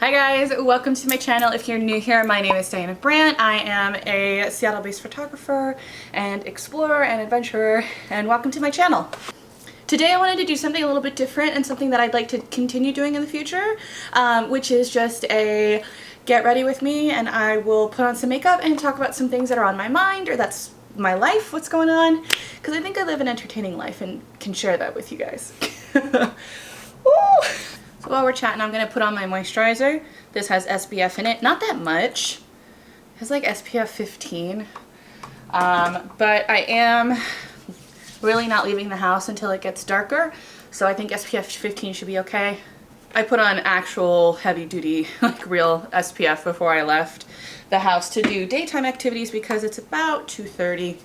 Hi guys, welcome to my channel. If you're new here, my name is Brandt. I am a Seattle-based photographer and explorer and adventurer, and welcome to my channel. Today I wanted to do something a little bit different and something that I'd like to continue doing in the future, which is just a get ready with me, and I will put on some makeup and talk about some things that are on my mind, or that's my life, what's going on, because I think I live an entertaining life and can share that with you guys. So while we're chatting, I'm going to put on my moisturizer. This has SPF in it. Not that much. It has like SPF 15. But I am really not leaving the house until it gets darker. So I think SPF 15 should be okay. I put on actual heavy duty, like real SPF before I left the house to do daytime activities because it's about 2:30.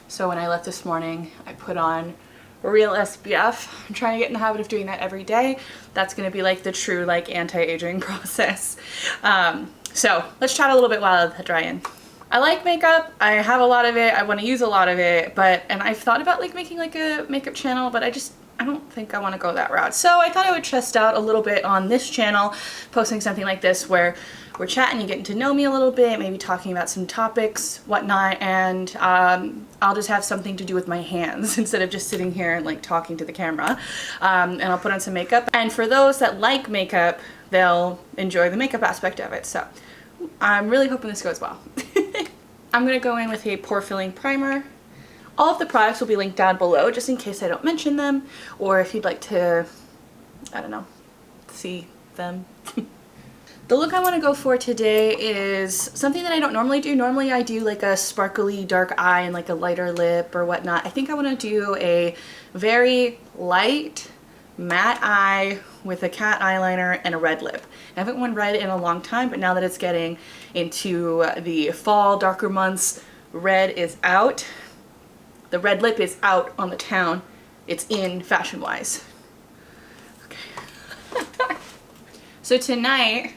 So when I left this morning, I put on real SPF. I'm trying to get in the habit of doing that every day. That's going to be like the true like anti-aging process. So let's chat a little bit while I let that dry in. I like makeup. I have a lot of it. I want to use a lot of it, and I've thought about like making like a makeup channel, but I don't think I want to go that route. So I thought I would test out a little bit on this channel, posting something like this where we're chatting, you getting to know me a little bit, maybe talking about some topics, whatnot, and I'll just have something to do with my hands instead of just sitting here and like talking to the camera. And I'll put on some makeup. And for those that like makeup, they'll enjoy the makeup aspect of it. So I'm really hoping this goes well. I'm gonna go in with a pore filling primer. All of the products will be linked down below just in case I don't mention them, or if you'd like to, I don't know, see them. The look I want to go for today is something that I don't normally do. Normally I do like a sparkly dark eye and like a lighter lip or whatnot. I think I want to do a very light matte eye with a cat eyeliner and a red lip. I haven't worn red in a long time, but now that it's getting into the fall, darker months, red is out. The red lip is out on the town. It's in fashion-wise. Okay. So tonight,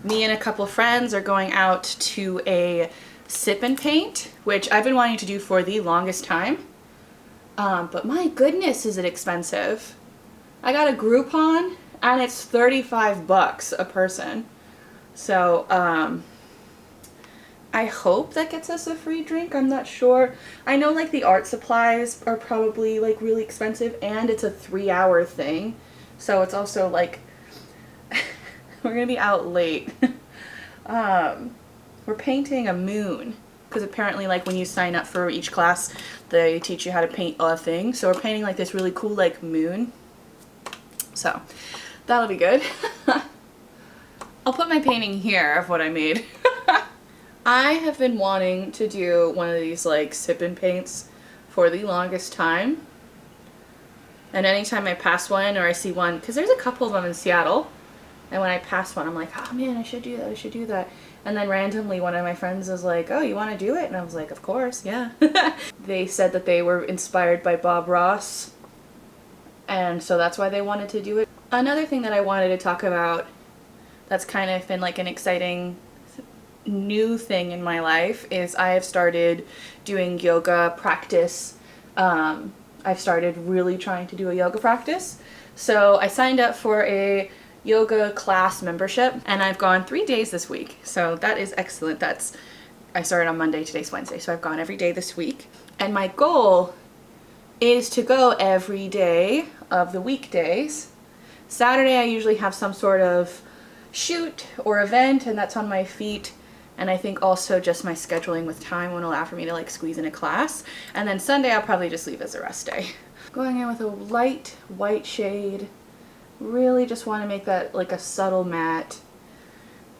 me and a couple friends are going out to a sip and paint, which I've been wanting to do for the longest time. But my goodness, is it expensive. I got a Groupon and it's 35 bucks a person. So, I hope that gets us a free drink. I'm not sure. I know like the art supplies are probably like really expensive, and it's a 3-hour thing. So it's also like we're gonna be out late. We're painting a moon because apparently like when you sign up for each class they teach you how to paint a thing. So we're painting like this really cool like moon. So that'll be good. I'll put my painting here of what I made. I have been wanting to do one of these like sip and paints for the longest time. And anytime I pass one or I see one, because there's a couple of them in Seattle, and when I pass one I'm like, oh man, I should do that, I should do that. And then randomly one of my friends was like, oh, you want to do it? And I was like, of course, yeah. They said that they were inspired by Bob Ross, and so that's why they wanted to do it. Another thing that I wanted to talk about that's kind of been like an exciting new thing in my life is I have started doing yoga practice. I've started really trying to do a yoga practice. So I signed up for a yoga class membership and I've gone 3 days this week. So that is excellent. I started on Monday, today's Wednesday. So I've gone every day this week. And my goal is to go every day of the weekdays. Saturday I usually have some sort of shoot or event, and that's on my feet. And I think also just my scheduling with time won't allow for me to like squeeze in a class. And then Sunday I'll probably just leave as a rest day. Going in with a light white shade. Really just want to make that like a subtle matte.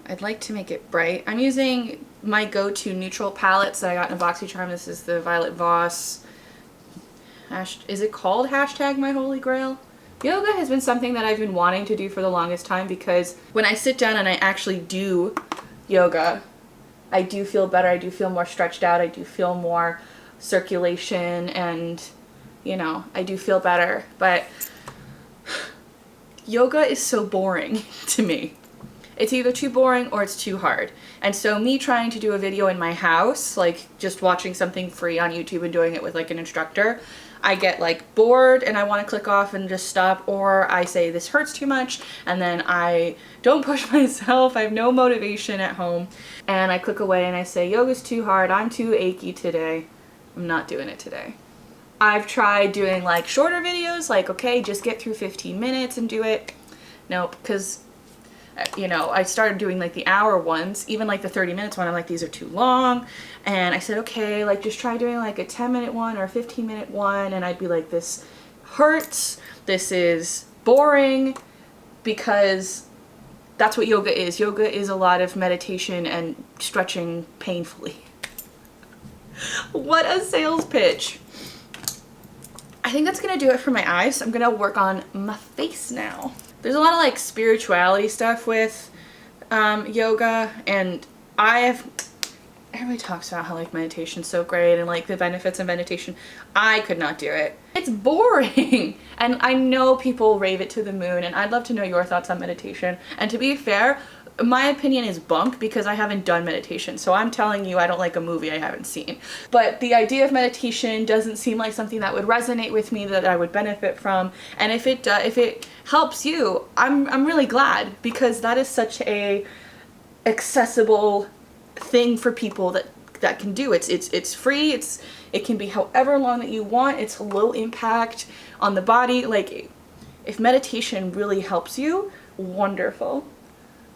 I'd like to make it bright. I'm using my go-to neutral palettes that I got in a BoxyCharm. This is the Violet Voss. Is it called hashtag my holy grail? Yoga has been something that I've been wanting to do for the longest time, because when I sit down and I actually do yoga, I do feel better. I do feel more stretched out. I do feel more circulation, and you know, I do feel better. But yoga is so boring to me. It's either too boring or it's too hard. And so me trying to do a video in my house, like just watching something free on YouTube and doing it with like an instructor, I get like bored and I want to click off and just stop, or I say this hurts too much and then I don't push myself, I have no motivation at home, and I click away and I say yoga's too hard, I'm too achy today, I'm not doing it today. I've tried doing like shorter videos, like okay, just get through 15 minutes and do it. Nope, because you know, I started doing like the hour ones, even like the 30 minutes one, I'm like, these are too long. And I said, okay, like just try doing like a 10-minute one or a 15-minute one. And I'd be like, this hurts, this is boring, because that's what yoga is. Yoga is a lot of meditation and stretching painfully. What a sales pitch. I think that's gonna do it for my eyes. I'm gonna work on my face now. There's a lot of like spirituality stuff with yoga, and everybody talks about how like meditation's so great and like the benefits of meditation. I could not do it. It's boring. And I know people rave it to the moon, and I'd love to know your thoughts on meditation. And to be fair, my opinion is bunk because I haven't done meditation. So I'm telling you I don't like a movie I haven't seen. But the idea of meditation doesn't seem like something that would resonate with me, that I would benefit from. And if it helps you, I'm really glad, because that is such a accessible thing for people that can do. It's free, it can be however long that you want, it's low impact on the body. Like, if meditation really helps you, wonderful.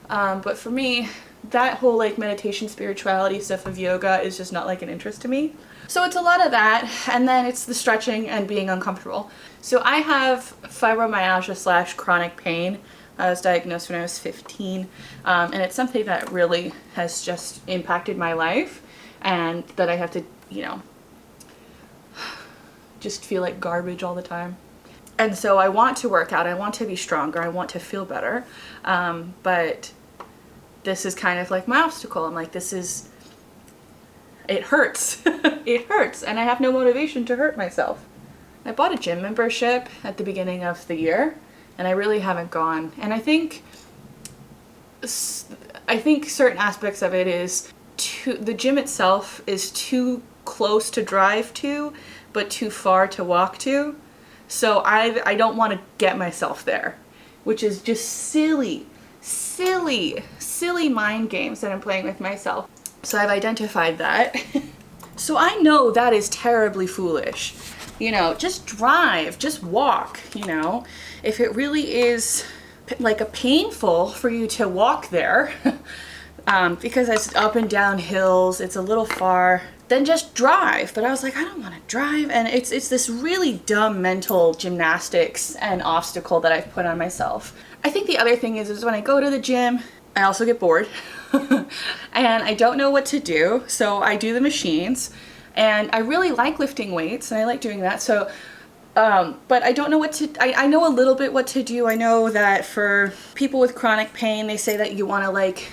But for me, that whole like meditation spirituality stuff of yoga is just not like an interest to me. So it's a lot of that, and then it's the stretching and being uncomfortable. So I have fibromyalgia / chronic pain. I was diagnosed when I was 15, and it's something that really has just impacted my life, and that I have to, you know, just feel like garbage all the time. And so I want to work out, I want to be stronger, I want to feel better, but this is kind of like my obstacle. I'm like, it hurts. It hurts, and I have no motivation to hurt myself. I bought a gym membership at the beginning of the year, and I really haven't gone. And I think certain aspects of it is the gym itself is too close to drive to, but too far to walk to. So I don't want to get myself there, which is just silly mind games that I'm playing with myself. So I've identified that. So I know that is terribly foolish. You know, just drive, just walk, you know. If it really is like a painful for you to walk there, because it's up and down hills, it's a little far, then just drive. But I was like, I don't want to drive, and it's this really dumb mental gymnastics and obstacle that I've put on myself. I think the other thing is when I go to the gym, I also get bored and I don't know what to do, so I do the machines, and I really like lifting weights and I like doing that. So but I don't know what to, I know a little bit what to do. I know that for people with chronic pain, they say that you want to like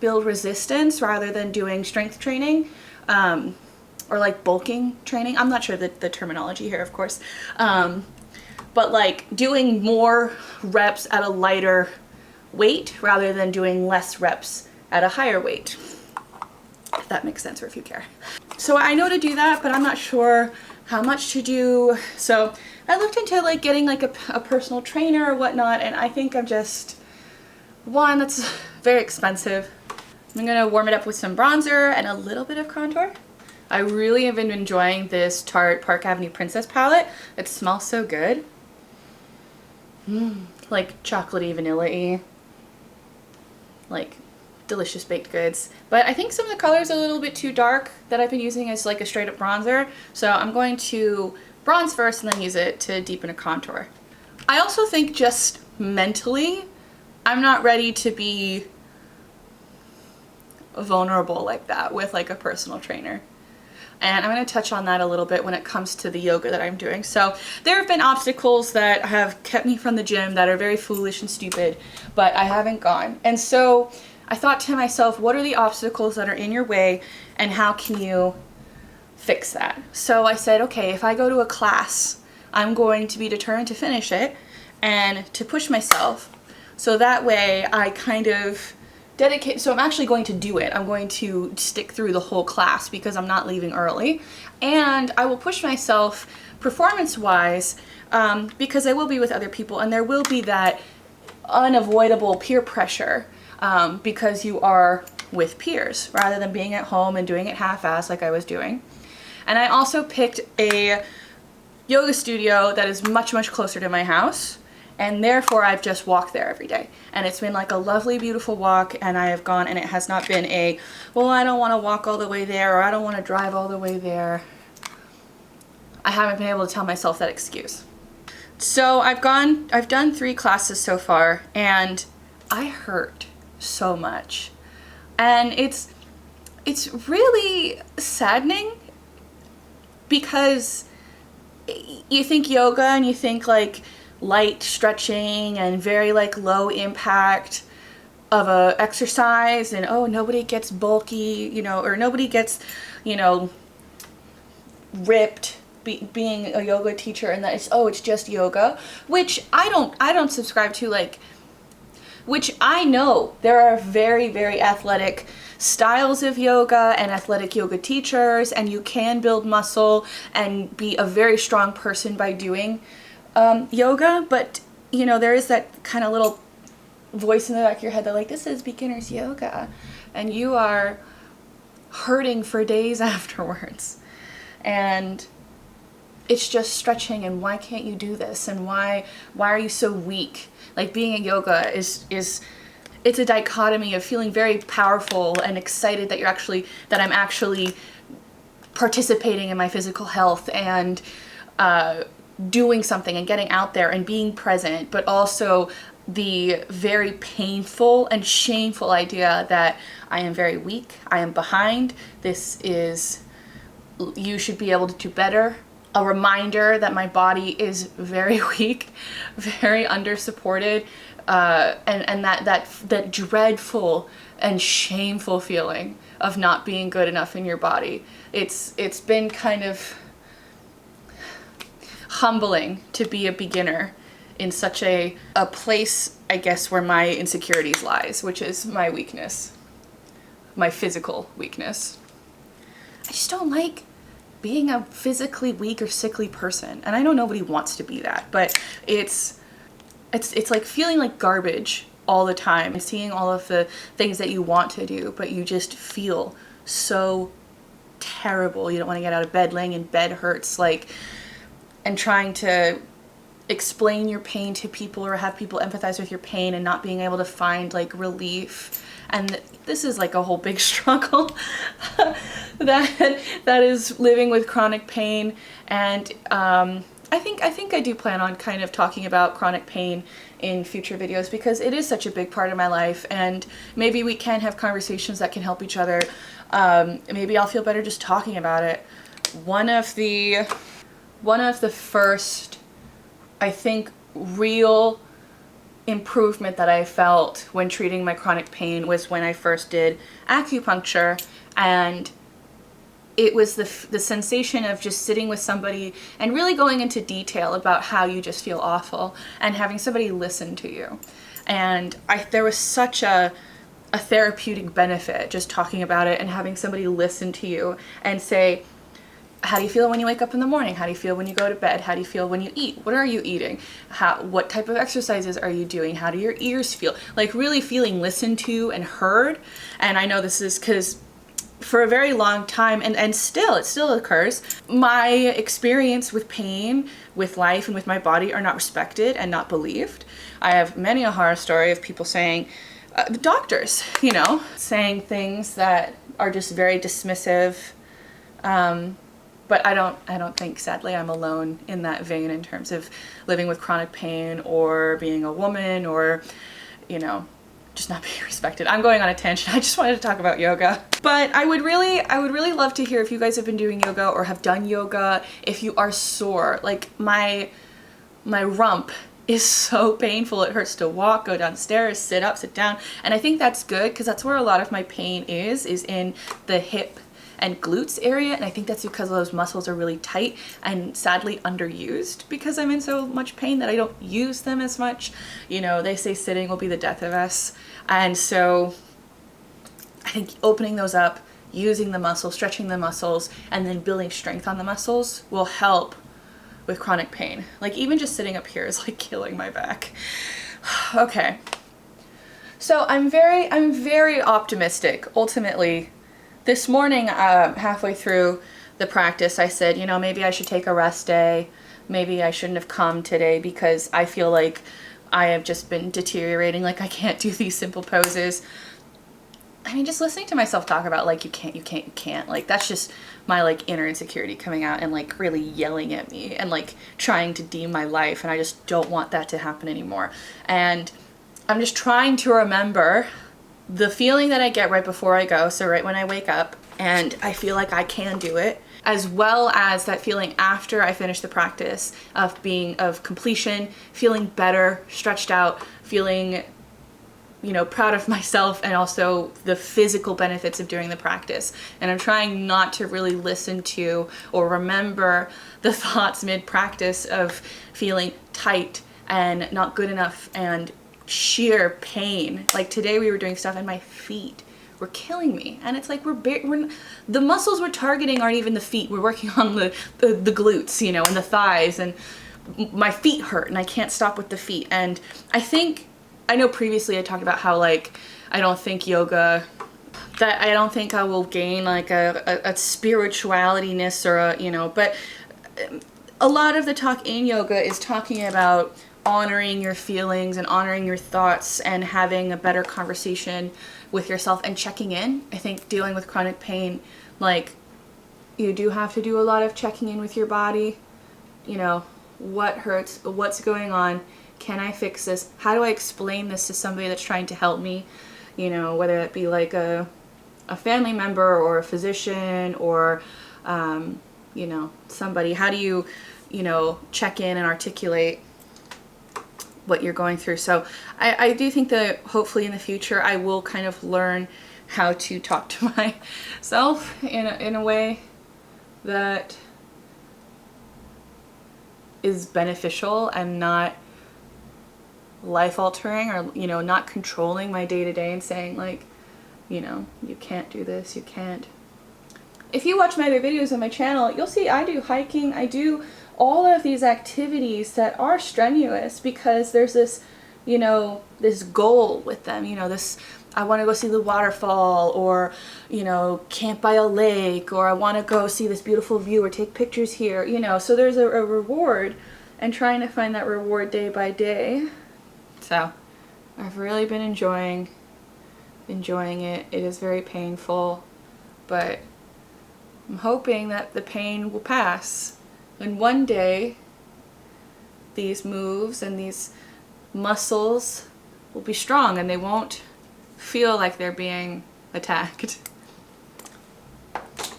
build resistance rather than doing strength training, or like bulking training. I'm not sure the terminology here, of course. But like doing more reps at a lighter weight rather than doing less reps at a higher weight. If that makes sense, or if you care. So I know to do that, but I'm not sure how much to do. So I looked into like getting like a personal trainer or whatnot, and I think I'm just, one, that's very expensive. I'm gonna warm it up with some bronzer and a little bit of contour. I really have been enjoying this Tarte Park Avenue Princess palette. It smells so good. Like chocolatey, vanilla-y, like delicious baked goods. But I think some of the colors are a little bit too dark that I've been using as like a straight up bronzer. So I'm going to bronze first and then use it to deepen a contour. I also think just mentally, I'm not ready to be vulnerable like that with like a personal trainer. And I'm going to touch on that a little bit when it comes to the yoga that I'm doing. So there have been obstacles that have kept me from the gym that are very foolish and stupid, but I haven't gone. And so I thought to myself, what are the obstacles that are in your way and how can you fix that? So I said, okay, if I go to a class, I'm going to be determined to finish it and to push myself. So that way I kind of dedicate, so I'm actually going to do it. I'm going to stick through the whole class because I'm not leaving early. And I will push myself performance-wise because I will be with other people, and there will be that unavoidable peer pressure because you are with peers rather than being at home and doing it half-assed like I was doing. And I also picked a yoga studio that is much, much closer to my house, and therefore I've just walked there every day. And it's been like a lovely, beautiful walk, and I have gone, and it has not been a, well, I don't want to walk all the way there, or I don't want to drive all the way there. I haven't been able to tell myself that excuse. So I've done 3 classes so far, and I hurt so much. And it's really saddening because you think yoga and you think like light stretching and very like low impact of a exercise, and oh, nobody gets bulky, you know, or nobody gets, you know, ripped being a yoga teacher, and that it's just yoga, which I don't subscribe to, like, which I know there are very, very athletic styles of yoga and athletic yoga teachers, and you can build muscle and be a very strong person by doing yoga, but you know, there is that kind of little voice in the back of your head that like, this is beginner's yoga, and you are hurting for days afterwards, and it's just stretching, and why can't you do this, and why are you so weak? Like, being in yoga is it's a dichotomy of feeling very powerful and excited that I'm actually participating in my physical health and doing something and getting out there and being present, but also the very painful and shameful idea that I am very weak, I am behind, you should be able to do better. A reminder that my body is very weak, very under-supported, and that dreadful and shameful feeling of not being good enough in your body. It's been kind of humbling to be a beginner in such a place, I guess, where my insecurities lies, which is my weakness, my physical weakness. I just don't like being a physically weak or sickly person, and I know nobody wants to be that, but it's like feeling like garbage all the time and seeing all of the things that you want to do, but you just feel so terrible. You don't want to get out of bed. Laying in bed hurts, like, and trying to explain your pain to people or have people empathize with your pain and not being able to find like relief. And this is like a whole big struggle that is living with chronic pain. And I think I do plan on kind of talking about chronic pain in future videos because it is such a big part of my life, and maybe we can have conversations that can help each other. Maybe I'll feel better just talking about it. One of the first, I think, real improvement that I felt when treating my chronic pain was when I first did acupuncture, and it was the sensation of just sitting with somebody and really going into detail about how you just feel awful and having somebody listen to you. And there was such a therapeutic benefit just talking about it and having somebody listen to you and say, how do you feel when you wake up in the morning? How do you feel when you go to bed? How do you feel when you eat? What are you eating? What type of exercises are you doing? How do your ears feel? Like, really feeling listened to and heard. And I know this is because for a very long time, and it still occurs, my experience with pain, with life, and with my body are not respected and not believed. I have many a horror story of people saying, doctors, you know, saying things that are just very dismissive. But I don't think, sadly, I'm alone in that vein in terms of living with chronic pain or being a woman or, you know, just not being respected. I'm going on a tangent. I just wanted to talk about yoga. But I would really love to hear if you guys have been doing yoga or have done yoga, if you are sore. Like, my rump is so painful. It hurts to walk, go downstairs, sit up, sit down. And I think that's good because that's where a lot of my pain is in the hip and glutes area, and I think that's because those muscles are really tight and sadly underused because I'm in so much pain that I don't use them as much. You know, they say sitting will be the death of us, and so think opening those up, using the muscles, stretching the muscles, and then building strength on the muscles will help with chronic pain. Like even just sitting up here is like killing my back. Okay. So I'm very optimistic. Ultimately, this morning, halfway through the practice, I said, you know, maybe I should take a rest day. Maybe I shouldn't have come today because I feel like I have just been deteriorating. Like I can't do these simple poses. I mean, just listening to myself talk about like, you can't. Like that's just my like inner insecurity coming out and like really yelling at me and like trying to deem my life. And I just don't want that to happen anymore. And I'm just trying to remember the feeling that I get right before I go, so right when I wake up, and I feel like I can do it, as well as that feeling after I finish the practice of completion, feeling better, stretched out, feeling, you know, proud of myself, and also the physical benefits of doing the practice. And I'm trying not to really listen to or remember the thoughts mid-practice of feeling tight and not good enough and sheer pain. Like today we were doing stuff and my feet were killing me, and it's like the muscles we're targeting aren't even the feet. We're working on the glutes, you know, and the thighs, and my feet hurt and I can't stop with the feet. And I know previously I talked about how like I don't think I will gain like a spiritualityness or a, you know, but a lot of the talk in yoga is talking about honoring your feelings and honoring your thoughts and having a better conversation with yourself and checking in. I think dealing with chronic pain, like you do have to do a lot of checking in with your body. You know, what hurts, what's going on, can I fix this? How do I explain this to somebody that's trying to help me? You know, whether it be like a family member or a physician or, you know, somebody. How do you, you know, check in and articulate what you're going through? So I do think that hopefully in the future I will kind of learn how to talk to myself in a way that is beneficial and not life altering, or, you know, not controlling my day to day and saying like, you know, you can't do this, you can't. If you watch my other videos on my channel, you'll see I do hiking, I do all of these activities that are strenuous because there's this, you know, this goal with them, you know, this, I want to go see the waterfall, or, you know, camp by a lake, or I want to go see this beautiful view or take pictures here, you know, so there's a reward, and trying to find that reward day by day. So I've really been enjoying it. It is very painful, but I'm hoping that the pain will pass. And one day, these moves and these muscles will be strong and they won't feel like they're being attacked.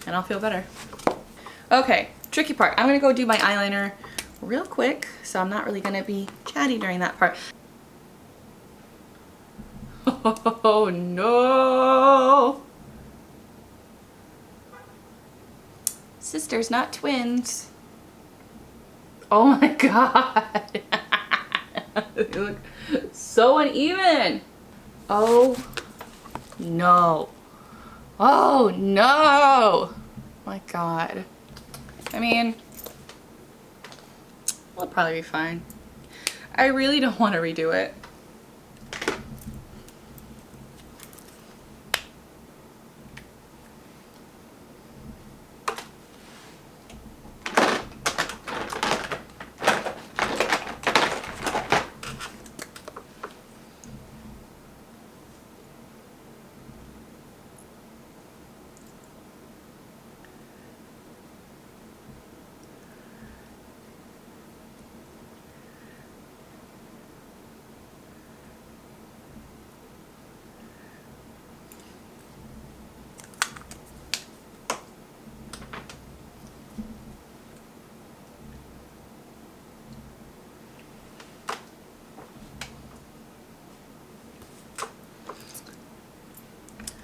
And I'll feel better. Okay, tricky part. I'm gonna go do my eyeliner real quick, so I'm not really gonna be chatty during that part. Oh no! Sisters, not twins. Oh my god. They look so uneven. Oh no. Oh no. My god. I mean, it'll probably be fine. I really don't want to redo it.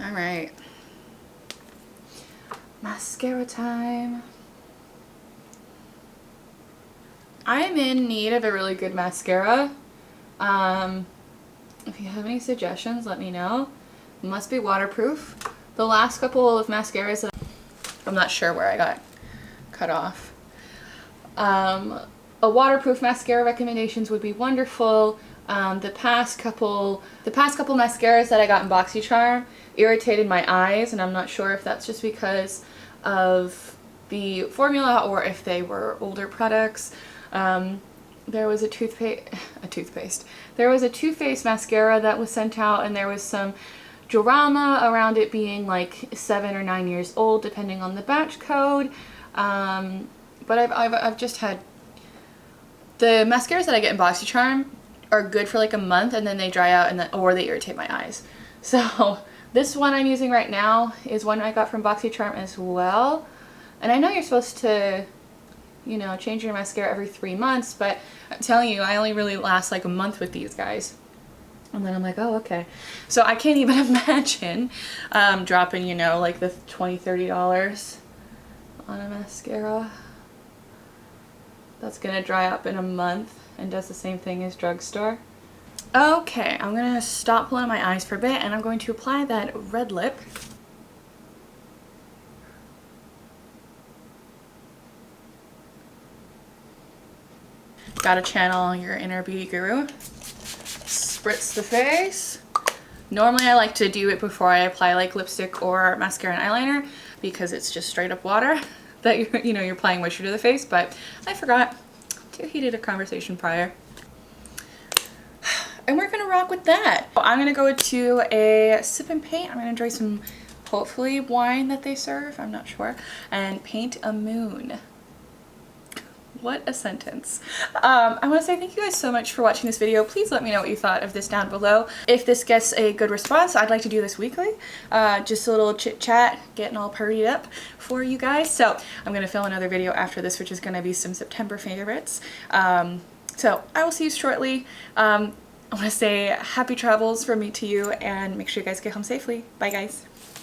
All right, mascara time. I'm in need of a really good mascara. If you have any suggestions, let me know. It must be waterproof. The last couple of mascaras that I'm not sure where I got cut off. A waterproof mascara recommendations would be wonderful. The past couple mascaras that I got in BoxyCharm irritated my eyes, and I'm not sure if that's just because of the formula or if they were older products. There was a toothpaste. There was a Too Faced mascara that was sent out, and there was some drama around it being like 7 or 9 years old, depending on the batch code. But I've just had the mascaras that I get in BoxyCharm are good for like a month, and then they dry out, and or they irritate my eyes. So this one I'm using right now is one I got from BoxyCharm as well. And I know you're supposed to, you know, change your mascara every 3 months, but I'm telling you, I only really last like a month with these guys. And then I'm like, oh, okay. So I can't even imagine dropping, you know, like the $20, $30 on a mascara that's gonna dry up in a month and does the same thing as drugstore. Okay, I'm gonna stop pulling my eyes for a bit, and I'm going to apply that red lip. Gotta channel your inner beauty guru. Spritz the face. Normally I like to do it before I apply like lipstick or mascara and eyeliner, because it's just straight up water that you're applying moisture to the face, but I forgot to heated a conversation prior. And we're gonna rock with that. I'm gonna go to a sip and paint. I'm gonna enjoy some, hopefully, wine that they serve, I'm not sure, and paint a moon. What a sentence. I want to say thank you guys so much for watching this video. Please let me know what you thought of this down below. If this gets a good response, I'd like to do this weekly. Just a little chit chat, getting all partied up for you guys. So I'm going to film another video after this, which is going to be some September favorites. So I will see you shortly. I want to say happy travels from me to you, and make sure you guys get home safely. Bye guys.